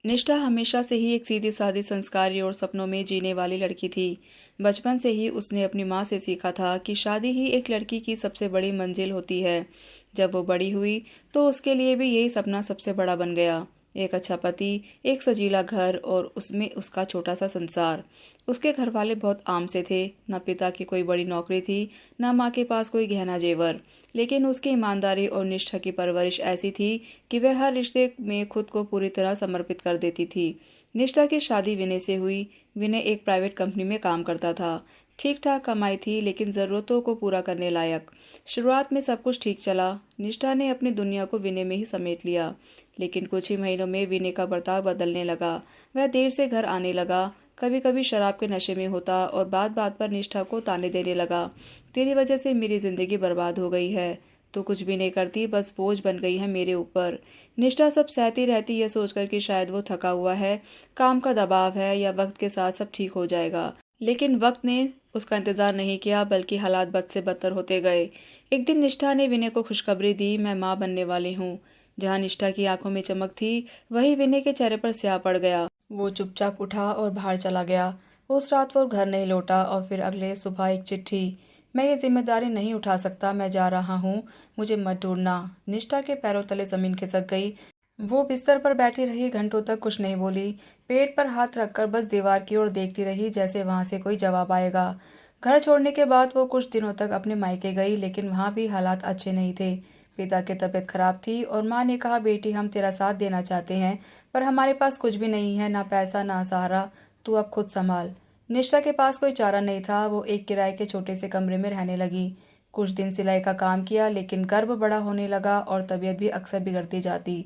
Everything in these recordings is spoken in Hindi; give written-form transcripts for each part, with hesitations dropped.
निष्ठा हमेशा से ही एक सीधी-सादी संस्कारी और सपनों में जीने वाली लड़की थी। बचपन से ही उसने अपनी माँ से सीखा था कि शादी ही एक लड़की की सबसे बड़ी मंजिल होती है। जब वो बड़ी हुई तो उसके लिए भी यही सपना सबसे बड़ा बन गया। एक अच्छा पति, एक सजीला घर और उसमें उसका छोटा सा संसार। उसके घर वाले बहुत आम से थे। न पिता की कोई बड़ी नौकरी थी, न माँ के पास कोई गहना जेवर। लेकिन उसकी ईमानदारी और निष्ठा की परवरिश ऐसी थी कि वह हर रिश्ते में खुद को पूरी तरह समर्पित कर देती थी। निष्ठा की शादी विनय से हुई। विनय एक प्राइवेट कंपनी में काम करता था। ठीक ठाक कमाई थी, लेकिन ज़रूरतों को पूरा करने लायक। शुरुआत में सब कुछ ठीक चला। निष्ठा ने अपनी दुनिया को विनय में ही समेट लिया। लेकिन कुछ ही महीनों में विनय का बर्ताव बदलने लगा। वह देर से घर आने लगा, कभी कभी शराब के नशे में होता और बात बात पर निष्ठा को ताने देने लगा। तेरी वजह से मेरी जिंदगी बर्बाद हो गई है। तो कुछ भी नहीं करती, बस बोझ बन गई है मेरे ऊपर। निष्ठा सब सहती रहती, यह सोचकर कि शायद वो थका हुआ है, काम का दबाव है या वक्त के साथ सब ठीक हो जाएगा। लेकिन वक्त ने उसका इंतजार नहीं किया, बल्कि हालात बद से बदतर होते गए। एक दिन निष्ठा ने विनय को खुशखबरी दी, मैं माँ बनने वाली हूँ। जहाँ निष्ठा की आंखों में चमक थी, वहीं विनय के चेहरे पर स्याह पड़ गया। वो चुपचाप उठा और बाहर चला गया। उस रात वो घर नहीं लौटा और फिर अगले सुबह एक चिट्ठी। मैं ये जिम्मेदारी नहीं उठा सकता, मैं जा रहा हूँ, मुझे मत ढूंढना। निष्ठा के पैरों तले जमीन खिसक गई। वो बिस्तर पर बैठी रही, घंटों तक कुछ नहीं बोली। पेट पर हाथ रखकर बस दीवार की ओर देखती रही, जैसे वहां से कोई जवाब आएगा। घर छोड़ने के बाद वो कुछ दिनों तक अपने मायके गई, लेकिन वहां भी हालात अच्छे नहीं थे। पिता की तबीयत खराब थी और माँ ने कहा, बेटी हम तेरा साथ देना चाहते हैं, पर हमारे पास कुछ भी नहीं है, ना पैसा ना सहारा, तू अब खुद संभाल। निष्ठा के पास कोई चारा नहीं था। वो एक किराए के छोटे से कमरे में रहने लगी। कुछ दिन सिलाई का काम किया, लेकिन गर्भ बड़ा होने लगा और तबीयत भी अक्सर बिगड़ती जाती।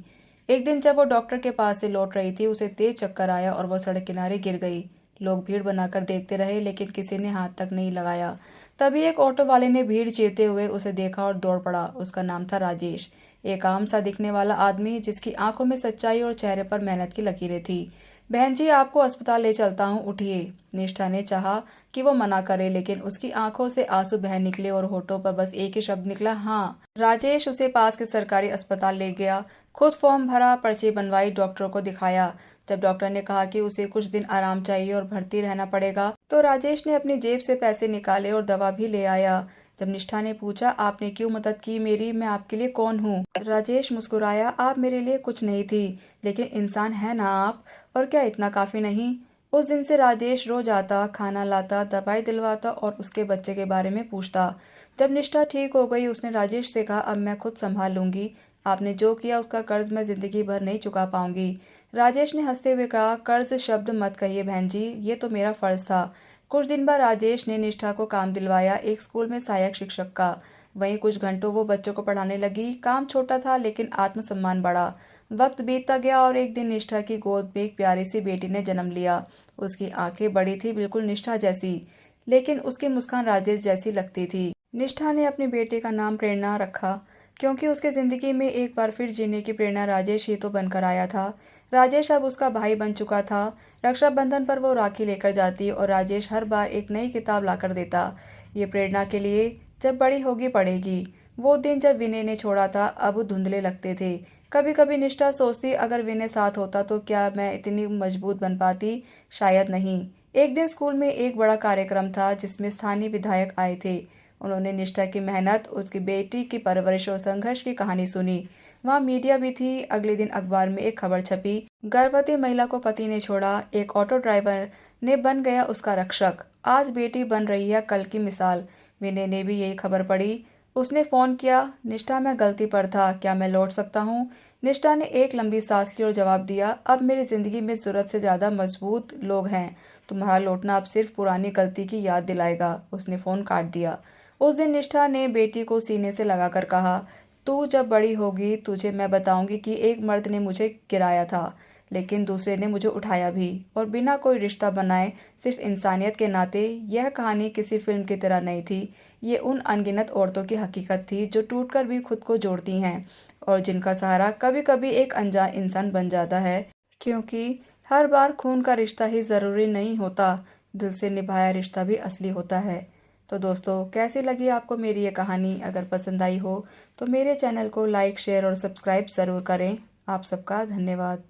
एक दिन जब वो डॉक्टर के पास से लौट रही थी, उसे तेज चक्कर आया और वो सड़क किनारे गिर गई। लोग भीड़ बनाकर देखते रहे, लेकिन किसी ने हाथ तक नहीं लगाया। तभी एक ऑटो वाले ने भीड़ चीरते हुए उसे देखा और दौड़ पड़ा। उसका नाम था राजेश, एक आम सा दिखने वाला आदमी जिसकी आंखों में सच्चाई और चेहरे पर मेहनत की लकीरें थी। बहन जी, आपको अस्पताल ले चलता हूँ, उठिए। निष्ठा ने चाहा कि वो मना करे, लेकिन उसकी आंखों से आंसू बह निकले और होठों पर बस एक ही शब्द निकला, हाँ। राजेश उसे पास के सरकारी अस्पताल ले गया। खुद फॉर्म भरा, पर्ची बनवाई, डॉक्टरों को दिखाया। जब डॉक्टर ने कहा कि उसे कुछ दिन आराम चाहिए और भर्ती रहना पड़ेगा, तो राजेश ने अपनी जेब से पैसे निकाले और दवा भी ले आया। जब निष्ठा ने पूछा, आपने क्यों मदद की मेरी, मैं आपके लिए कौन हूँ? राजेश मुस्कुराया, आप मेरे लिए कुछ नहीं थी, लेकिन इंसान है ना आप, और क्या इतना काफी नहीं? उस दिन से राजेश रोज आता, खाना लाता, दवाई दिलवाता और उसके बच्चे के बारे में पूछता। जब निष्ठा ठीक हो गई, उसने राजेश से कहा, अब मैं खुद संभाल लूंगी। आपने जो किया उसका कर्ज मैं जिंदगी भर नहीं चुका पाऊंगी। राजेश ने हंसते हुए कहा, कर्ज शब्द मत कहिए बहन जी, ये तो मेरा फर्ज था। कुछ दिन बाद राजेश ने निष्ठा को काम दिलवाया, एक स्कूल में सहायक शिक्षक का। वहीं कुछ घंटों वो बच्चों को पढ़ाने लगी। काम छोटा था, लेकिन आत्मसम्मान बढ़ा। वक्त बीतता गया और एक दिन निष्ठा की गोद में एक प्यारी सी बेटी ने जन्म लिया। उसकी आंखें बड़ी थी, बिल्कुल निष्ठा जैसी, लेकिन उसकी मुस्कान राजेश जैसी लगती थी। निष्ठा ने अपने बेटे का नाम प्रेरणा रखा, क्योंकि उसके जिंदगी में एक बार फिर जीने की प्रेरणा राजेश ही तो बनकर आया था। राजेश अब उसका भाई बन चुका था। रक्षाबंधन पर वो राखी लेकर जाती और राजेश हर बार एक नई किताब लाकर देता, ये प्रेरणा के लिए, जब बड़ी होगी पढ़ेगी। वो दिन जब विनय ने छोड़ा था, अब धुंधले लगते थे। कभी कभी निष्ठा सोचती, अगर विनय साथ होता तो क्या मैं इतनी मजबूत बन पाती? शायद नहीं। एक दिन स्कूल में एक बड़ा कार्यक्रम था, जिसमें स्थानीय विधायक आए थे। उन्होंने निष्ठा की मेहनत, उसकी बेटी की परवरिश और संघर्ष की कहानी सुनी। वहाँ मीडिया भी थी। अगले दिन अखबार में एक खबर छपी, गर्भवती महिला को पति ने छोड़ा, एक ऑटो ड्राइवर ने बन गया उसका रक्षक। आज बेटी बन रही है कल की मिसाल। विनय ने भी यही खबर पढ़ी। उसने फोन किया, निष्ठा मैं गलती पर था, क्या मैं लौट सकता हूँ? निष्ठा ने एक लंबी सांस ली और जवाब दिया, अब मेरी जिंदगी में जरूरत से ज्यादा मजबूत लोग हैं। तुम्हारा लौटना अब सिर्फ पुरानी गलती की याद दिलाएगा। उसने फोन काट दिया। उस दिन निष्ठा ने बेटी को सीने से लगाकर कहा, तू जब बड़ी होगी तुझे मैं बताऊंगी कि एक मर्द ने मुझे गिराया था, लेकिन दूसरे ने मुझे उठाया भी, और बिना कोई रिश्ता बनाए, सिर्फ इंसानियत के नाते। यह कहानी किसी फिल्म की तरह नहीं थी। ये उन अनगिनत औरतों की हकीकत थी जो टूटकर भी खुद को जोड़ती हैं और जिनका सहारा कभी कभी एक अनजान इंसान बन जाता है, क्योंकि हर बार खून का रिश्ता ही जरूरी नहीं होता, दिल से निभाया रिश्ता भी असली होता है। तो दोस्तों, कैसी लगी आपको मेरी ये कहानी? अगर पसंद आई हो तो मेरे चैनल को लाइक, शेयर और सब्सक्राइब ज़रूर करें। आप सबका धन्यवाद।